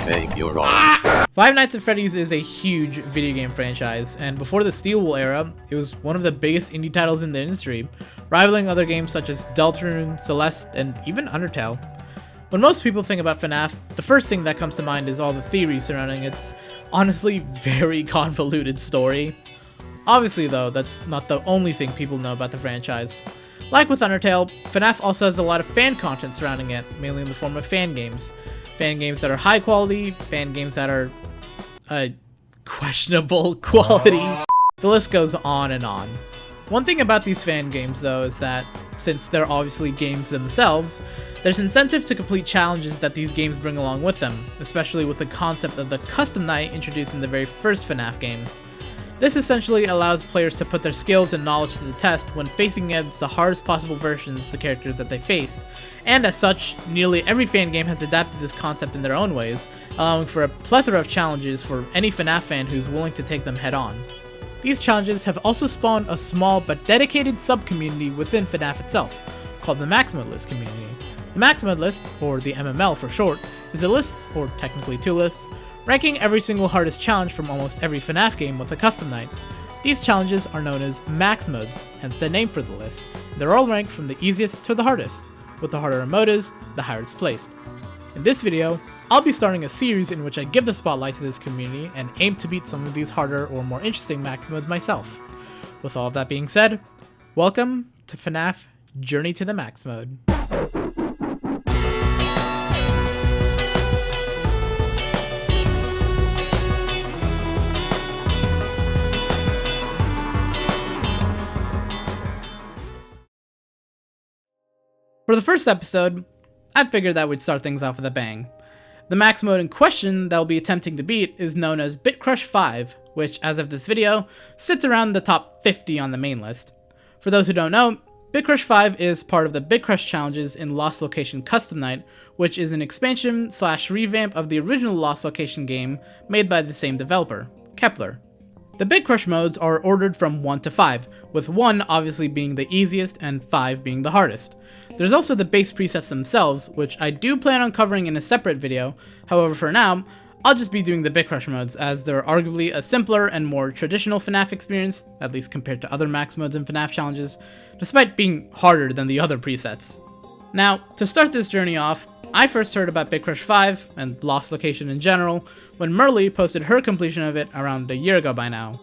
Hey, you're wrong. Five Nights at Freddy's is a huge video game franchise, and before the Steel Wool era, it was one of the biggest indie titles in the industry, rivaling other games such as Deltarune, Celeste, and even Undertale. When most people think about FNAF, the first thing that comes to mind is all the theories surrounding its honestly very convoluted story. Obviously though, that's not the only thing people know about the franchise. Like with Undertale, FNAF also has a lot of fan content surrounding it, mainly in the form of fan games. Fan games that are high quality, fan games that are questionable quality. The list goes on and on. One thing about these fan games though is that, since they're obviously games themselves, there's incentive to complete challenges that these games bring along with them, especially with the concept of the custom night introduced in the very first FNAF game. This essentially allows players to put their skills and knowledge to the test when facing against the hardest possible versions of the characters that they faced, and as such, nearly every fan game has adapted this concept in their own ways, allowing for a plethora of challenges for any FNAF fan who's willing to take them head on. These challenges have also spawned a small but dedicated sub-community within FNAF itself, called the maxmode list community. The maxmode list, or the MML for short, is a list, or technically two lists, ranking every single hardest challenge from almost every FNAF game with a custom night. These challenges are known as max modes, hence the name for the list. They're all ranked from the easiest to the hardest, with the harder a mode is, the higher it's placed. In this video, I'll be starting a series in which I give the spotlight to this community and aim to beat some of these harder or more interesting max modes myself. With all of that being said, welcome to FNAF Journey to the Max Mode. For the first episode, I figured that we'd start things off with a bang. The max mode in question that I'll be attempting to beat is known as Bitcrush 5, which, as of this video, sits around the top 50 on the main list. For those who don't know, Bitcrush 5 is part of the Bitcrush challenges in Lost Location Custom Night, which is an expansion / revamp of the original Lost Location game made by the same developer, Kepler. The Bitcrush modes are ordered from 1 to 5, with 1 obviously being the easiest and 5 being the hardest. There's also the base presets themselves, which I do plan on covering in a separate video. However, for now, I'll just be doing the Bitcrush modes, as they're arguably a simpler and more traditional FNAF experience, at least compared to other max modes and FNAF challenges, despite being harder than the other presets. Now, to start this journey off, I first heard about Bitcrush 5, and Lost Location in general, when Merly posted her completion of it around a year ago by now.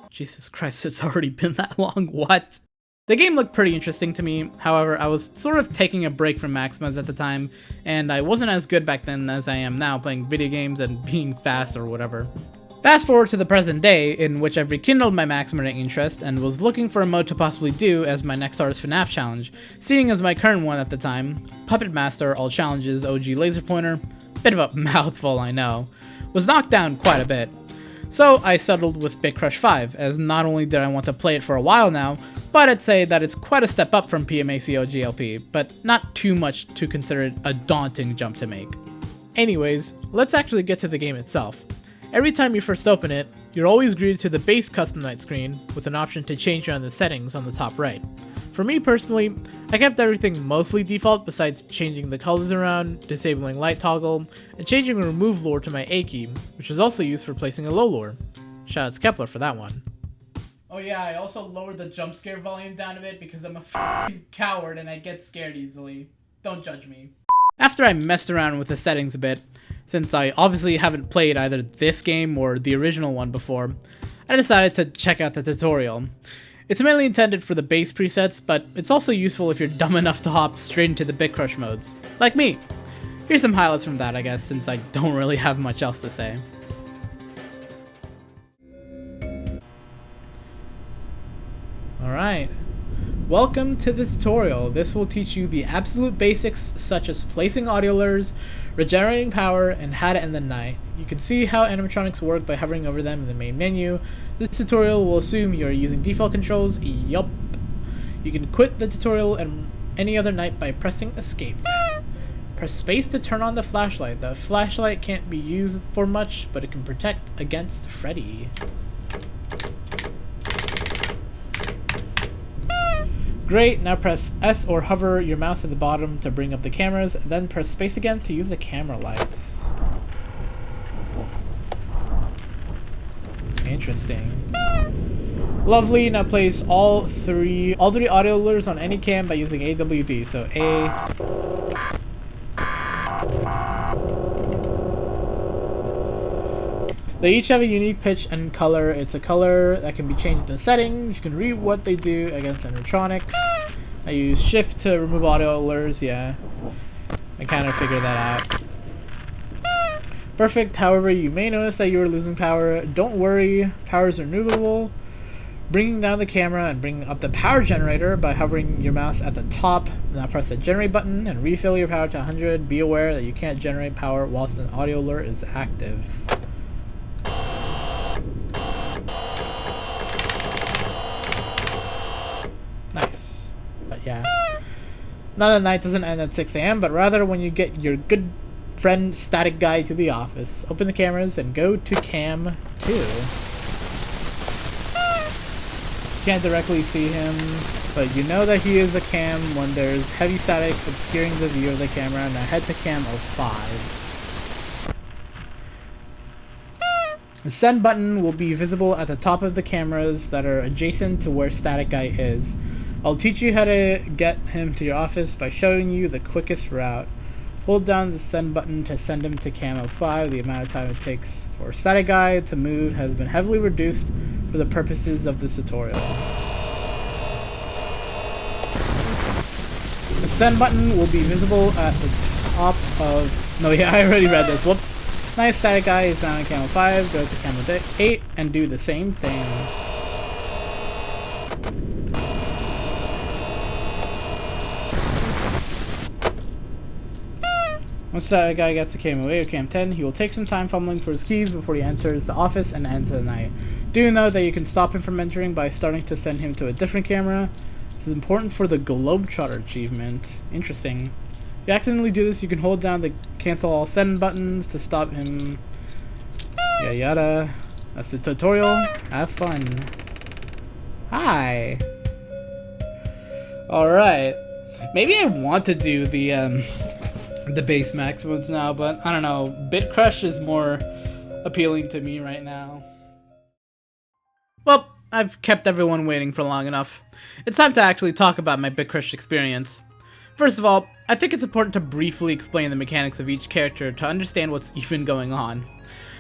Jesus Christ, it's already been that long, what? The game looked pretty interesting to me, however I was sort of taking a break from max modes at the time, and I wasn't as good back then as I am now playing video games and being fast or whatever. Fast forward to the present day, in which I've rekindled my max moding interest and was looking for a mode to possibly do as my next hardest FNAF challenge, seeing as my current one at the time, Puppet Master All Challenges OG Laser Pointer, bit of a mouthful I know, was knocked down quite a bit. So I settled with Bitcrush 5, as not only did I want to play it for a while now, but I'd say that it's quite a step up from PMACO GLP, but not too much to consider it a daunting jump to make. Anyways, let's actually get to the game itself. Every time you first open it, you're always greeted to the base custom night screen, with an option to change around the settings on the top right. For me personally, I kept everything mostly default besides changing the colors around, disabling light toggle, and changing remove lure to my A key, which is also used for placing a low lure. Shoutouts to Kepler for that one. Oh yeah, I also lowered the jump scare volume down a bit because I'm a f***ing coward and I get scared easily. Don't judge me. After I messed around with the settings a bit, since I obviously haven't played either this game or the original one before, I decided to check out the tutorial. It's mainly intended for the base presets, but it's also useful if you're dumb enough to hop straight into the Bitcrush modes, like me. Here's some highlights from that, I guess, since I don't really have much else to say. Alright, welcome to the tutorial. This will teach you the absolute basics such as placing audio lures, regenerating power, and how to end the night. You can see how animatronics work by hovering over them in the main menu. This tutorial will assume you are using default controls, yup. You can quit the tutorial and any other night by pressing escape. Press space to turn on the flashlight. The flashlight can't be used for much, but it can protect against Freddy. Great, now press S or hover your mouse at the bottom to bring up the cameras, then press space again to use the camera lights. Interesting. Lovely. Now place all three audio lures on any cam by using AWD. So They each have a unique pitch and color. It's a color that can be changed in settings. You can read what they do against animatronics. I use shift to remove audio lures. Yeah, I kind of figured that out. Perfect. However, you may notice that you are losing power. Don't worry, power is renewable. Bringing down the camera and bringing up the power generator by hovering your mouse at the top. Now press the generate button and refill your power to 100. Be aware that you can't generate power whilst an audio alert is active. Nice. But yeah. Now the night doesn't end at 6 AM, but rather when you get your good friend Static Guy to the office. Open the cameras and go to cam 2. You can't directly see him, but you know that he is a cam when there's heavy static obscuring the view of the camera. Now head to cam 05. The send button will be visible at the top of the cameras that are adjacent to where Static Guy is. I'll teach you how to get him to your office by showing you the quickest route. Hold down the send button to send him to cam 05. The amount of time it takes for Static Guy to move has been heavily reduced for the purposes of this tutorial. The send button will be visible at the top of... No, yeah, I already read this. Whoops. Nice. Static Guy is down on cam 05. Go to cam 8 and do the same thing. Once Static Guy gets to cam 08 or cam 10, he will take some time fumbling for his keys before he enters the office and ends the night. Do note that you can stop him from entering by starting to send him to a different camera. This is important for the Globetrotter achievement. Interesting. If you accidentally do this, you can hold down the cancel all send buttons to stop him. Yada yada. That's the tutorial. Have fun. Hi. Alright. Maybe I want to do the base max modes now, but I don't know. Bitcrush is more appealing to me right now. Well, I've kept everyone waiting for long enough. It's time to actually talk about my Bitcrush experience. First of all, I think it's important to briefly explain the mechanics of each character to understand what's even going on.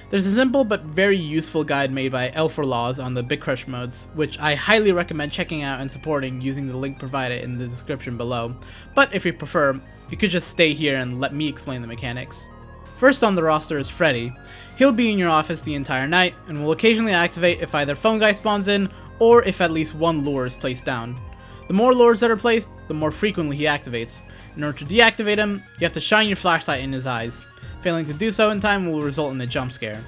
There's a simple but very useful guide made by L4Laws on the Bitcrush modes, which I highly recommend checking out and supporting using the link provided in the description below, but if you prefer, you could just stay here and let me explain the mechanics. First on the roster is Freddy. He'll be in your office the entire night, and will occasionally activate if either Phone Guy spawns in, or if at least one lure is placed down. The more lures that are placed, the more frequently he activates. In order to deactivate him, you have to shine your flashlight in his eyes. Failing to do so in time will result in a jump scare.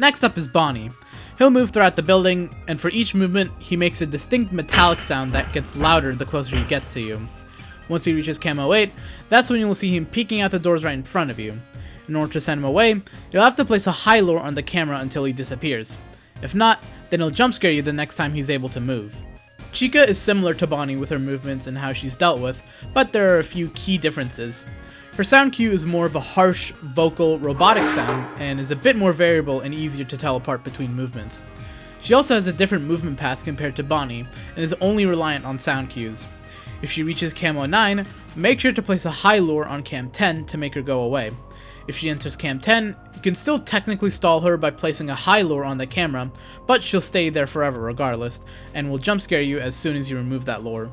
Next up is Bonnie. He'll move throughout the building, and for each movement, he makes a distinct metallic sound that gets louder the closer he gets to you. Once he reaches cam 08, that's when you'll see him peeking out the doors right in front of you. In order to send him away, you'll have to place a high lure on the camera until he disappears. If not, then he'll jump scare you the next time he's able to move. Chica is similar to Bonnie with her movements and how she's dealt with, but there are a few key differences. Her sound cue is more of a harsh, vocal, robotic sound, and is a bit more variable and easier to tell apart between movements. She also has a different movement path compared to Bonnie, and is only reliant on sound cues. If she reaches cam 09, make sure to place a high lure on cam 10 to make her go away. If she enters cam 10, you can still technically stall her by placing a high lure on the camera, but she'll stay there forever regardless, and will jump scare you as soon as you remove that lure.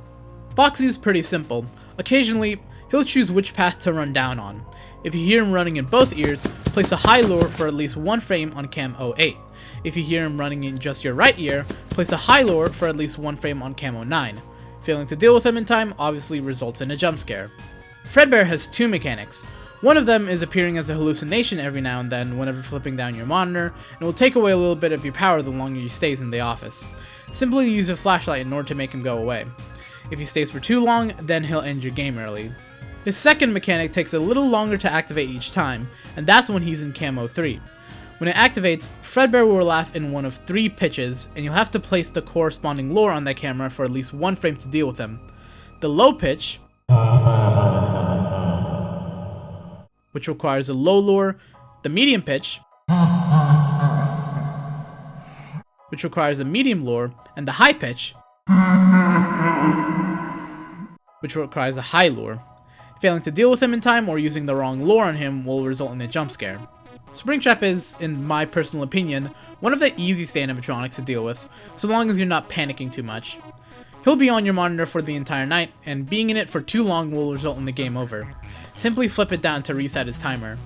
Foxy is pretty simple. Occasionally, he'll choose which path to run down on. If you hear him running in both ears, place a high lure for at least one frame on cam 08. If you hear him running in just your right ear, place a high lure for at least one frame on cam 09. Failing to deal with him in time obviously results in a jump scare. Fredbear has two mechanics. One of them is appearing as a hallucination every now and then whenever flipping down your monitor, and will take away a little bit of your power the longer he stays in the office. Simply use a flashlight in order to make him go away. If he stays for too long, then he'll end your game early. His second mechanic takes a little longer to activate each time, and that's when he's in cam 03. When it activates, Fredbear will laugh in one of 3 pitches, and you'll have to place the corresponding lure on that camera for at least one frame to deal with him. The low pitch, which requires a low lure, the medium pitch, which requires a medium lure, and the high pitch, which requires a high lure. Failing to deal with him in time or using the wrong lure on him will result in a jump scare. Springtrap is, in my personal opinion, one of the easiest animatronics to deal with, so long as you're not panicking too much. He'll be on your monitor for the entire night, and being in it for too long will result in the game over. Simply flip it down to reset his timer.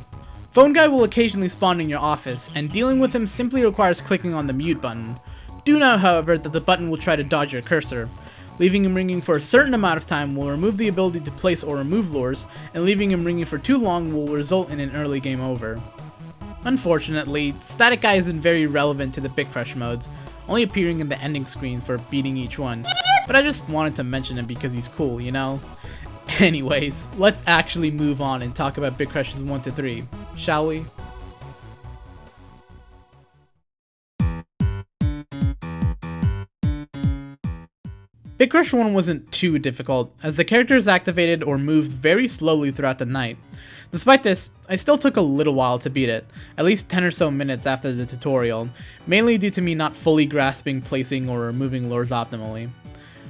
Phone Guy will occasionally spawn in your office, and dealing with him simply requires clicking on the mute button. Do know, however, that the button will try to dodge your cursor. Leaving him ringing for a certain amount of time will remove the ability to place or remove lures, and leaving him ringing for too long will result in an early game over. Unfortunately, Static Guy isn't very relevant to the Bitcrush modes, only appearing in the ending screens for beating each one, but I just wanted to mention him because he's cool, you know? Anyways, let's actually move on and talk about Bitcrushes 1 to 3, shall we? Bitcrush 1 wasn't too difficult, as the characters activated or moved very slowly throughout the night. Despite this, I still took a little while to beat it, at least 10 or so minutes after the tutorial, mainly due to me not fully grasping placing or removing lures optimally.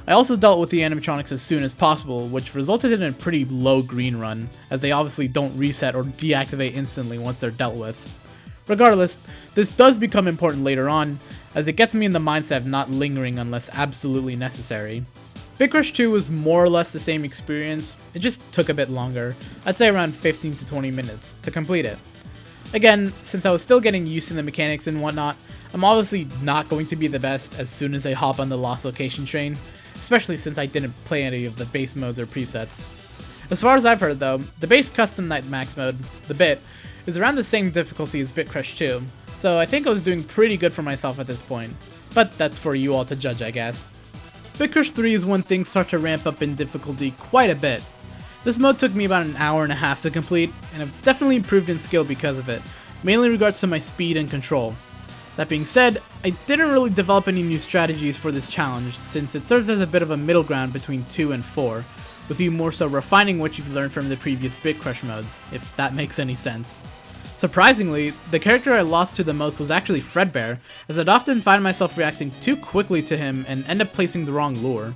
I also dealt with the animatronics as soon as possible, which resulted in a pretty low green run, as they obviously don't reset or deactivate instantly once they're dealt with. Regardless, this does become important later on, as it gets me in the mindset of not lingering unless absolutely necessary. Bitcrush 2 was more or less the same experience, it just took a bit longer, I'd say around 15 to 20 minutes, to complete it. Again, since I was still getting used to the mechanics and whatnot, I'm obviously not going to be the best as soon as I hop on the Lost Location train, especially since I didn't play any of the base modes or presets. As far as I've heard though, the base custom night max mode, the Bit, is around the same difficulty as Bitcrush 2, so I think I was doing pretty good for myself at this point, but that's for you all to judge, I guess. Bitcrush 3 is when things start to ramp up in difficulty quite a bit. This mode took me about an hour and a half to complete, and I've definitely improved in skill because of it, mainly in regards to my speed and control. That being said, I didn't really develop any new strategies for this challenge, since it serves as a bit of a middle ground between 2 and 4, with you more so refining what you've learned from the previous Bitcrush modes, if that makes any sense. Surprisingly, the character I lost to the most was actually Fredbear, as I'd often find myself reacting too quickly to him and end up placing the wrong lure.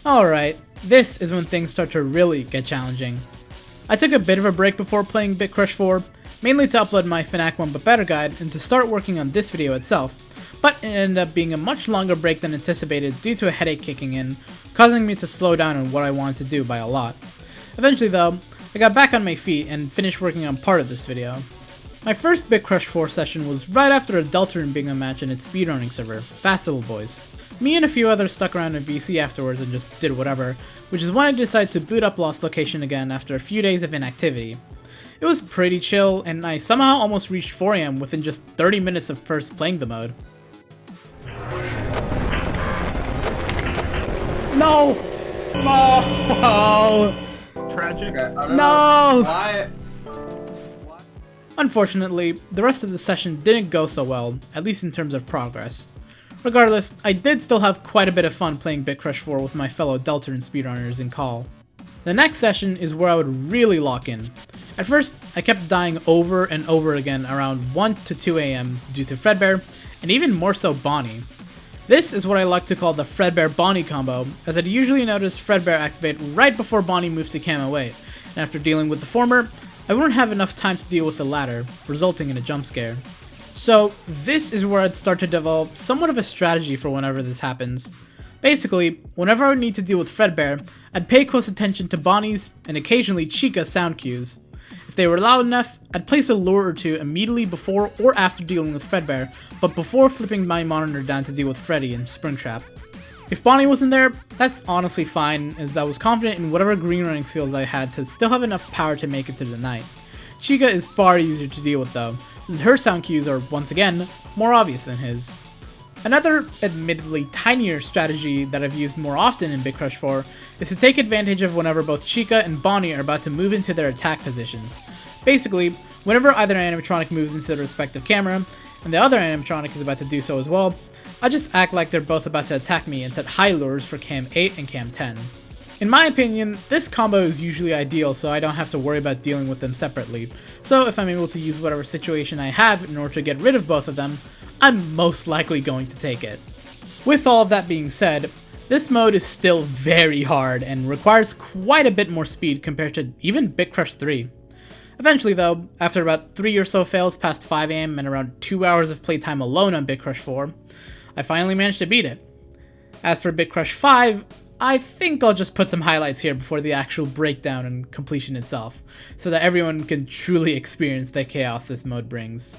Alright, this is when things start to really get challenging. I took a bit of a break before playing Bitcrush 4, mainly to upload my FNAF 1 But Better guide and to start working on this video itself, but it ended up being a much longer break than anticipated due to a headache kicking in, causing me to slow down on what I wanted to do by a lot. Eventually though, I got back on my feet and finished working on part of this video. My first Bitcrush 4 session was right after a Deltarune being a match in its speedrunning server, Fast Little Boys. Me and a few others stuck around in VC afterwards and just did whatever, which is when I decided to boot up Lost Location again after a few days of inactivity. It was pretty chill, and I somehow almost reached 4 AM within just 30 minutes of first playing the mode. No! No! Tragic. No! Why? Unfortunately, the rest of the session didn't go so well, at least in terms of progress. Regardless, I did still have quite a bit of fun playing Bitcrush 4 with my fellow Deltarune speedrunners in call. The next session is where I would really lock in. At first, I kept dying over and over again around 1 to 2 AM due to Fredbear, and even more so Bonnie. This is what I like to call the Fredbear-Bonnie combo, as I'd usually notice Fredbear activate right before Bonnie moves to Camo 8, and after dealing with the former, I wouldn't have enough time to deal with the latter, resulting in a jump scare. So this is where I'd start to develop somewhat of a strategy for whenever this happens. Basically, whenever I would need to deal with Fredbear, I'd pay close attention to Bonnie's and occasionally Chica's sound cues. If they were loud enough, I'd place a lure or two immediately before or after dealing with Fredbear, but before flipping my monitor down to deal with Freddy and Springtrap. If Bonnie wasn't there, that's honestly fine, as I was confident in whatever green running skills I had to still have enough power to make it through the night. Chica is far easier to deal with though, since her sound cues are, once again, more obvious than his. Another, admittedly tinier strategy that I've used more often in Bitcrush 4 is to take advantage of whenever both Chica and Bonnie are about to move into their attack positions. Basically, whenever either animatronic moves into their respective camera, and the other animatronic is about to do so as well, I just act like they're both about to attack me and set high lures for cam 8 and cam 10. In my opinion, this combo is usually ideal so I don't have to worry about dealing with them separately, so if I'm able to use whatever situation I have in order to get rid of both of them, I'm most likely going to take it. With all of that being said, this mode is still very hard and requires quite a bit more speed compared to even Bitcrush 3. Eventually though, after about 3 or so fails past 5 AM and around 2 hours of playtime alone on Bitcrush 4, I finally managed to beat it. As for Bitcrush 5, I think I'll just put some highlights here before the actual breakdown and completion itself, so that everyone can truly experience the chaos this mode brings.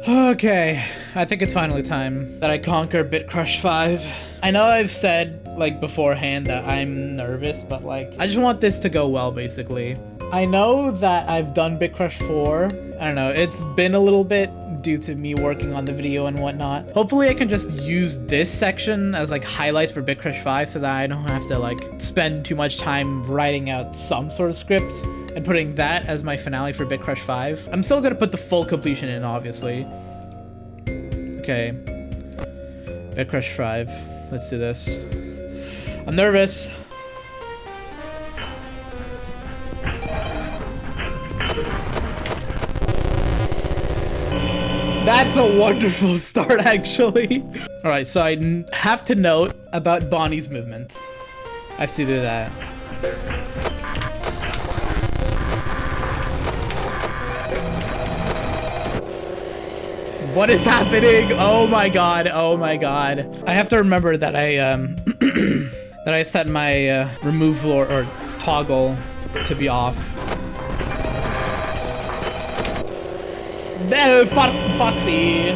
Okay, I think it's finally time that I conquer Bitcrush 5. I know I've said, like, beforehand that I'm nervous, but, like, I just want this to go well, basically. I know that I've done Bitcrush 4. I don't know, it's been a little bit due to me working on the video and whatnot. Hopefully I can just use this section as, like, highlights for Bitcrush 5 so that I don't have to, like, spend too much time writing out some sort of script and putting that as my finale for Bitcrush 5. I'm still gonna put the full completion in, obviously. Okay. Bitcrush 5. Let's do this. I'm nervous. That's a wonderful start, actually. Alright, so I have to note about Bonnie's movement. I have to do that. What is happening? Oh my god, oh my god. I have to remember that I that I set my remove or toggle to be off. No, Foxy.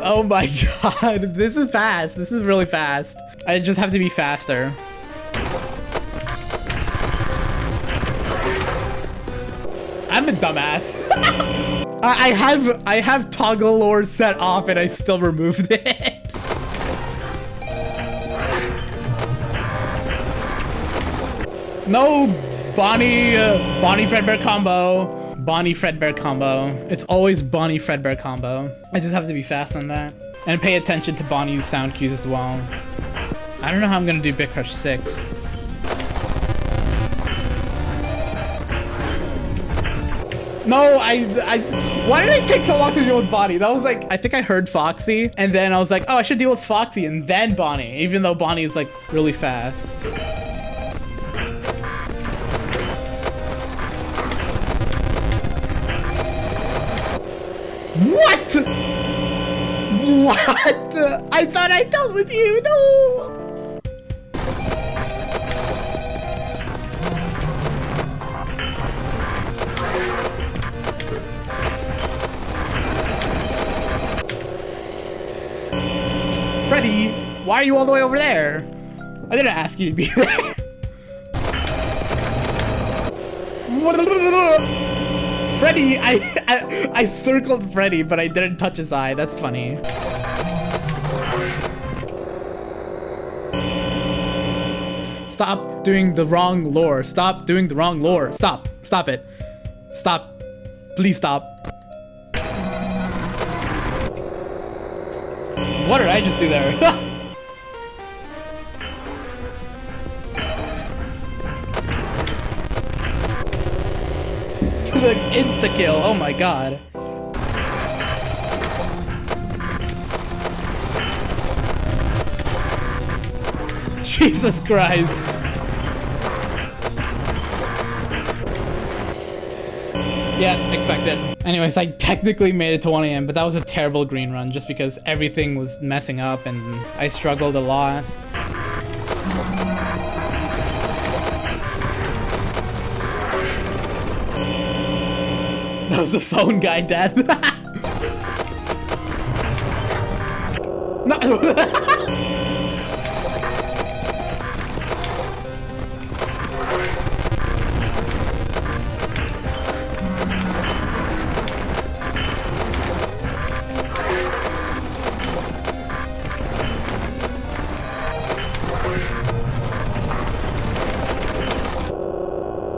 Oh my god, this is fast. This is really fast. I just have to be faster. I'm a dumbass. I have toggle lore set off and I still removed it. No, Bonnie Fredbear combo. Bonnie Fredbear combo. It's always Bonnie Fredbear combo. I just have to be fast on that. And pay attention to Bonnie's sound cues as well. I don't know how I'm gonna do Bitcrush 6. No, why did it take so long to deal with Bonnie? That was like, I think I heard Foxy, and then I was like, oh, I should deal with Foxy and then Bonnie, even though Bonnie is like really fast. What? What? I thought I dealt with you, no! Freddy, why are you all the way over there? I didn't ask you to be there. Freddy, I circled Freddy, but I didn't touch his eye. That's funny. Stop doing the wrong lore. Stop doing the wrong lore. Stop. Stop it. Stop. Please stop. What did I just do there? The insta-kill, oh my god. Jesus Christ. Yeah, expected. Anyways, I technically made it to 1 AM, but that was a terrible green run just because everything was messing up and I struggled a lot. That was a phone guy death. No.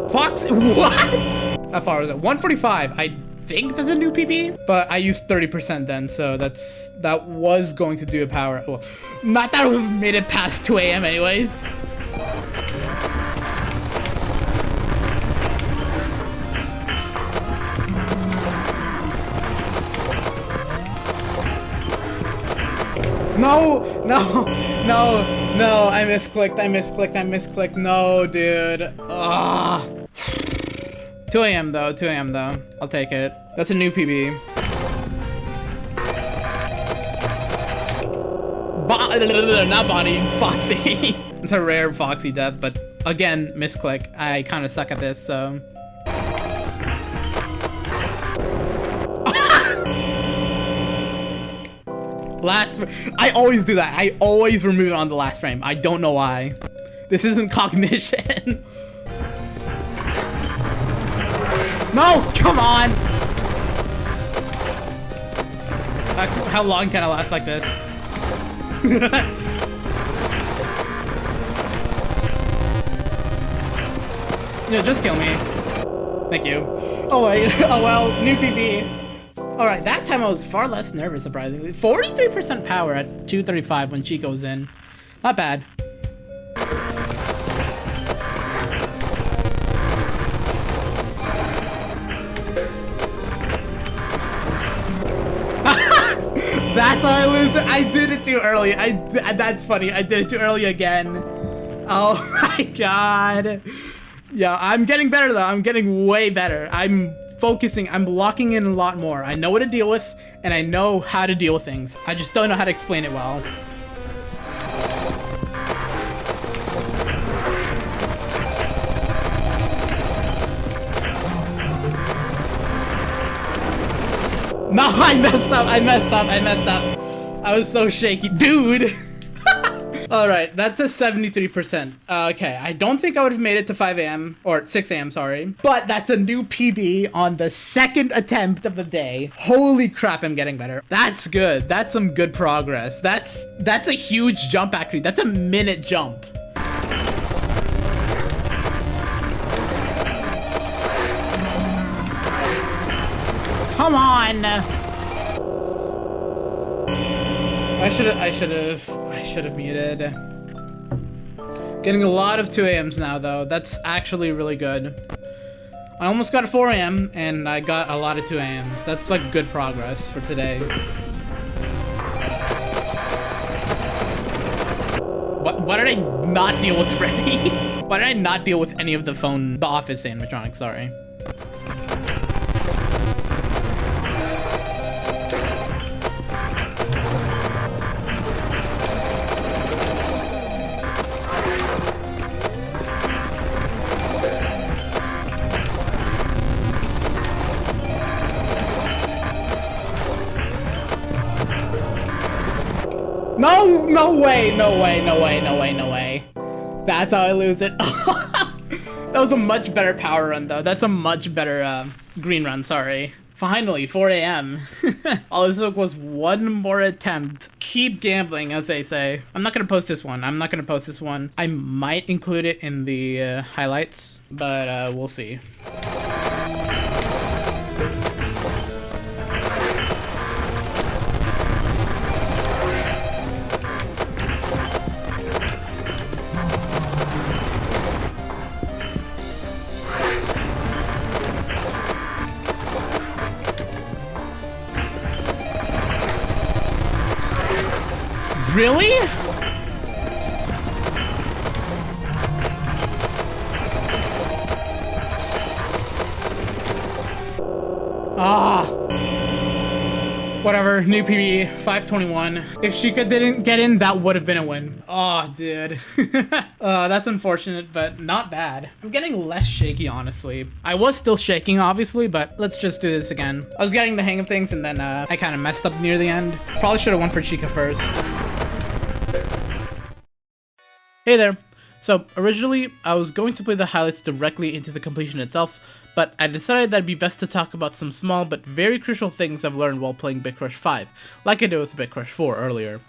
Fox, what? How far was it? 145. I think that's a new PB, but I used 30% then, so that was going to do a power. Well, not that we've made it past 2 a.m. anyways. No, I misclicked, no, dude. Ah. 2 a.m. though, I'll take it. That's a new PB. Not body, Foxy. It's a rare Foxy death, but again, misclick. I kind of suck at this, so. I always do that. I always remove it on the last frame. I don't know why. This isn't cognition. No, come on. How long can I last like this? Yeah, just kill me. Thank you. Oh wait, oh well, new PB. Alright, that time I was far less nervous, surprisingly. 43% power at 235 when Chico's in. Not bad. That's how I lose it. I did it too early. That's funny. I did it too early again. Oh my god. Yeah, I'm getting better though. I'm getting way better. I'm focusing. I'm locking in a lot more. I know what to deal with, and I know how to deal with things. I just don't know how to explain it well. No, I messed up. I was so shaky. Dude! Alright, that's a 73%. Okay, I don't think I would have made it to 5 a.m. or 6 a.m., sorry. But that's a new PB on the second attempt of the day. Holy crap, I'm getting better. That's good. That's some good progress. That's a huge jump, actually. That's a minute jump. Come on! I should have muted. Getting a lot of 2 a.m.s now though. That's actually really good. I almost got a 4 a.m. and I got a lot of 2 a.m.s. That's like good progress for today. Why did I not deal with Freddy? Why did I not deal with any of the office animatronics, sorry. No way. That's how I lose it. That was a much better power run though. That's a much better green run, sorry. Finally, 4 a.m. All this took was one more attempt. Keep gambling, as they say. I'm not gonna post this one. I might include it in the highlights, but we'll see. Really? Whatever, new PB, 521. If Sheikah didn't get in, that would have been a win. Oh, dude. That's unfortunate, but not bad. I'm getting less shaky, honestly. I was still shaking, obviously, but let's just do this again. I was getting the hang of things, and then I kind of messed up near the end. Probably should have went for Sheikah first. Hey there. So, originally, I was going to play the highlights directly into the completion itself, but I decided that it'd be best to talk about some small but very crucial things I've learned while playing Bitcrush 5, like I did with Bitcrush 4 earlier.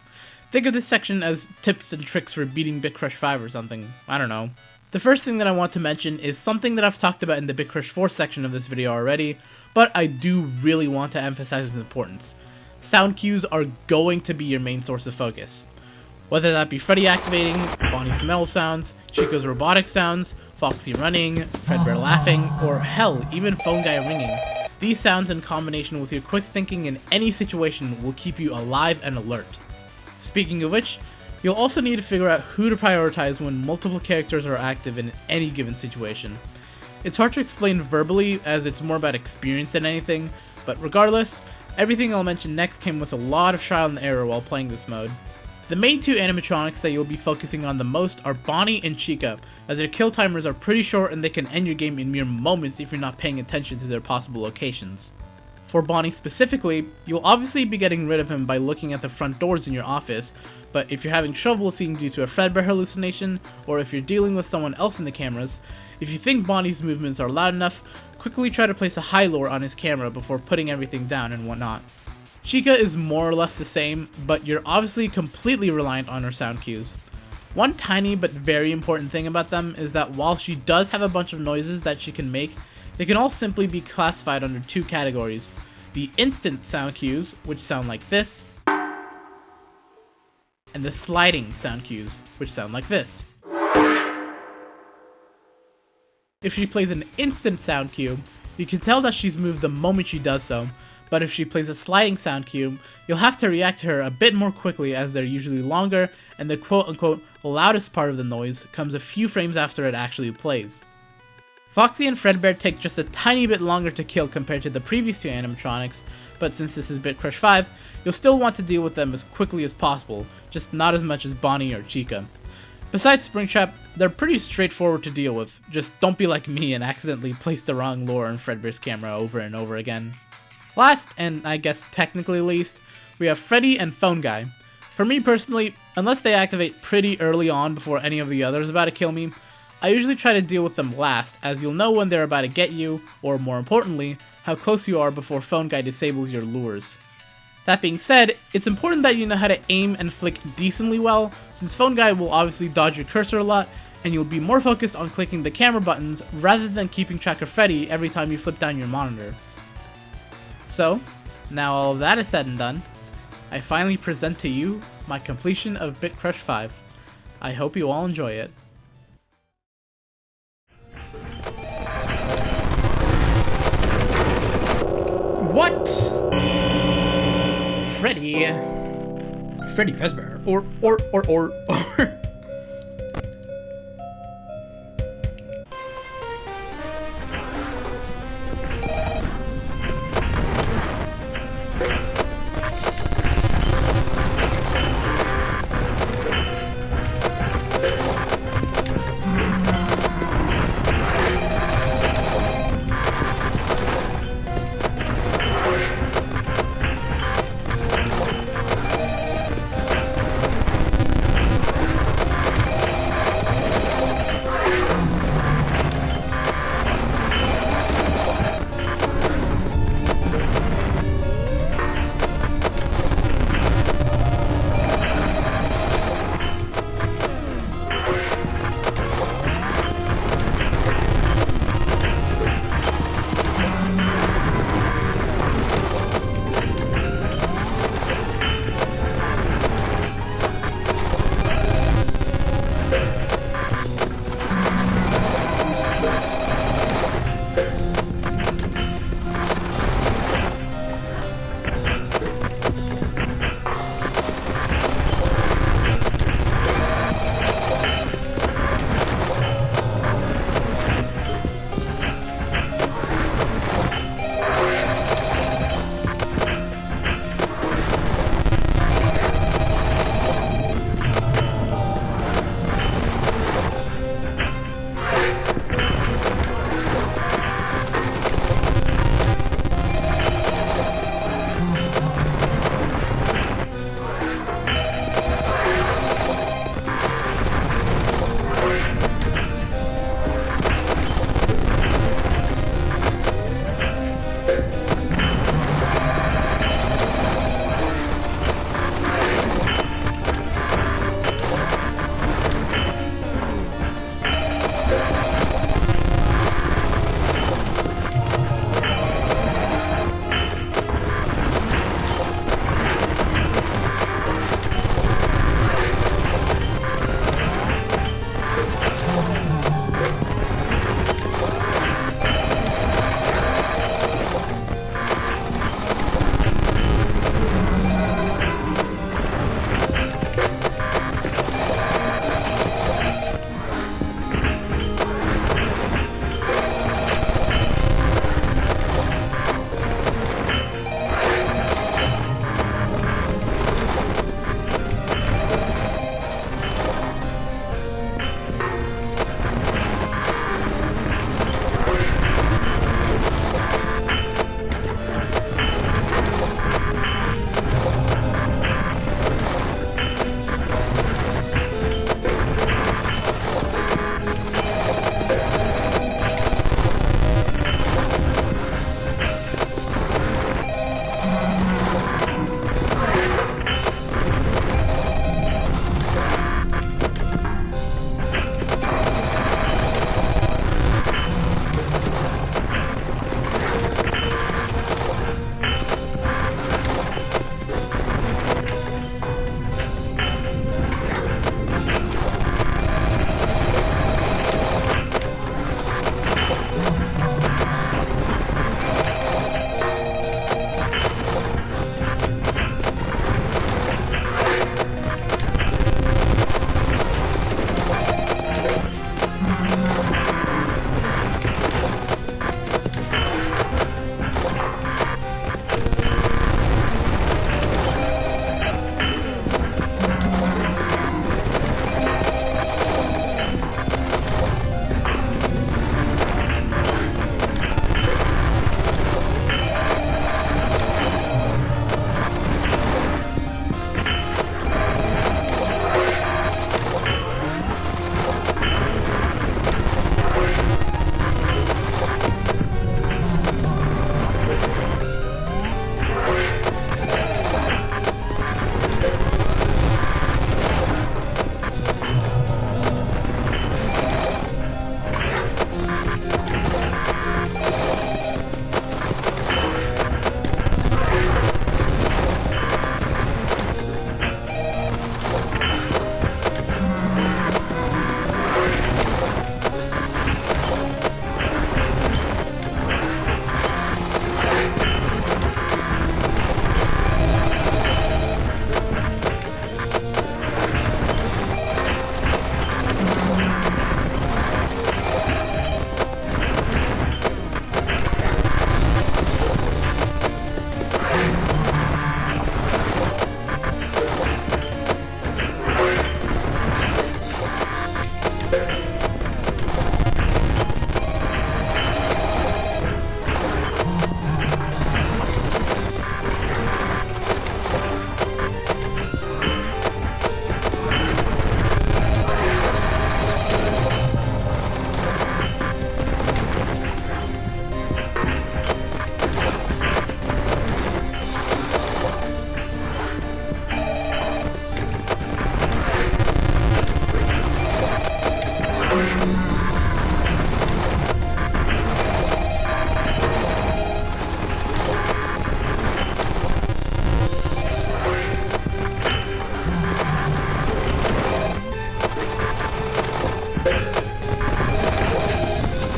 Think of this section as tips and tricks for beating Bitcrush 5 or something, I don't know. The first thing that I want to mention is something that I've talked about in the Bitcrush 4 section of this video already, but I do really want to emphasize its importance. Sound cues are going to be your main source of focus. Whether that be Freddy activating, Bonnie's metal sounds, Chico's robotic sounds, Foxy running, Fredbear laughing, or hell, even Phone Guy ringing. These sounds in combination with your quick thinking in any situation will keep you alive and alert. Speaking of which, you'll also need to figure out who to prioritize when multiple characters are active in any given situation. It's hard to explain verbally as it's more about experience than anything, but regardless, everything I'll mention next came with a lot of trial and error while playing this mode. The main two animatronics that you'll be focusing on the most are Bonnie and Chica, as their kill timers are pretty short and they can end your game in mere moments if you're not paying attention to their possible locations. For Bonnie specifically, you'll obviously be getting rid of him by looking at the front doors in your office, but if you're having trouble seeing due to a Fredbear hallucination, or if you're dealing with someone else in the cameras, if you think Bonnie's movements are loud enough, quickly try to place a high lure on his camera before putting everything down and whatnot. Chica is more or less the same, but you're obviously completely reliant on her sound cues. One tiny but very important thing about them is that while she does have a bunch of noises that she can make, they can all simply be classified under two categories: the instant sound cues, which sound like this, and the sliding sound cues, which sound like this. If she plays an instant sound cue, you can tell that she's moved the moment she does so, but if she plays a sliding sound cue, you'll have to react to her a bit more quickly as they're usually longer, and the quote-unquote loudest part of the noise comes a few frames after it actually plays. Foxy and Fredbear take just a tiny bit longer to kill compared to the previous two animatronics, but since this is Bitcrush 5, you'll still want to deal with them as quickly as possible, just not as much as Bonnie or Chica. Besides Springtrap, they're pretty straightforward to deal with, just don't be like me and accidentally place the wrong lure on Fredbear's camera over and over again. Last, and I guess technically least, we have Freddy and Phone Guy. For me personally, unless they activate pretty early on before any of the others are about to kill me, I usually try to deal with them last, as you'll know when they're about to get you, or more importantly, how close you are before Phone Guy disables your lures. That being said, it's important that you know how to aim and flick decently well, since Phone Guy will obviously dodge your cursor a lot, and you'll be more focused on clicking the camera buttons rather than keeping track of Freddy every time you flip down your monitor. So, now all of that is said and done, I finally present to you my completion of Bitcrush 5. I hope you all enjoy it. What? Freddy Fazbear, or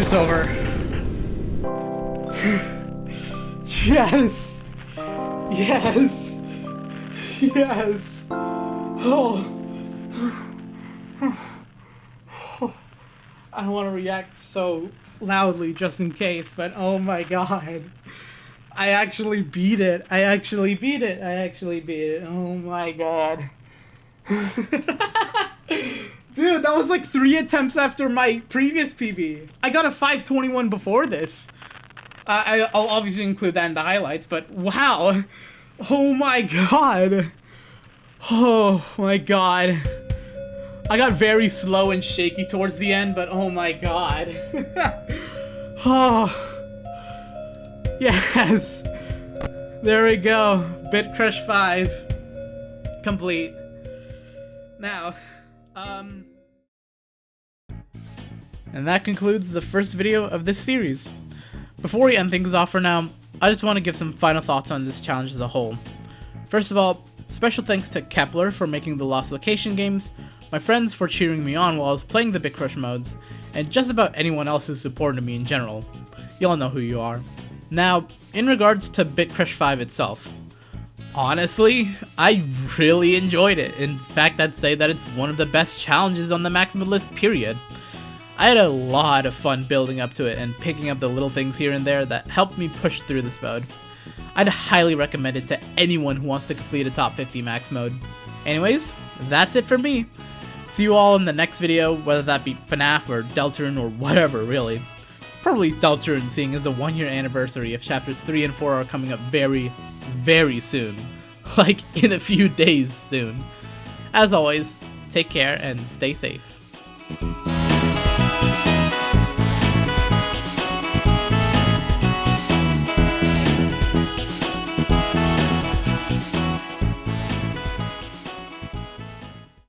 It's over. Yes! Yes! Yes! Oh! I don't want to react so loudly just in case, but oh my god. I actually beat it. I actually beat it. I actually beat it. Oh my god. Dude, that was like 3 attempts after my previous PB. I got a 521 before this. I'll obviously include that in the highlights, but wow. Oh my god. Oh my god. I got very slow and shaky towards the end, but oh my god. Oh. Yes. There we go. Bitcrush 5. Complete. Now, and that concludes the first video of this series. Before we end things off for now, I just want to give some final thoughts on this challenge as a whole. First of all, special thanks to Kepler for making the Lost Location games, my friends for cheering me on while I was playing the Bitcrush modes, and just about anyone else who supported me in general. Y'all know who you are. Now, in regards to Bitcrush 5 itself, honestly, I really enjoyed it. In fact, I'd say that it's one of the best challenges on the maximum list, period. I had a lot of fun building up to it and picking up the little things here and there that helped me push through this mode. I'd highly recommend it to anyone who wants to complete a top 50 max mode. Anyways, that's it for me. See you all in the next video, whether that be FNAF or Deltarune or whatever, really. Probably Deltarune, seeing as the 1-year anniversary of chapters 3 and 4 are coming up very, very soon. Like, in a few days soon. As always, take care and stay safe.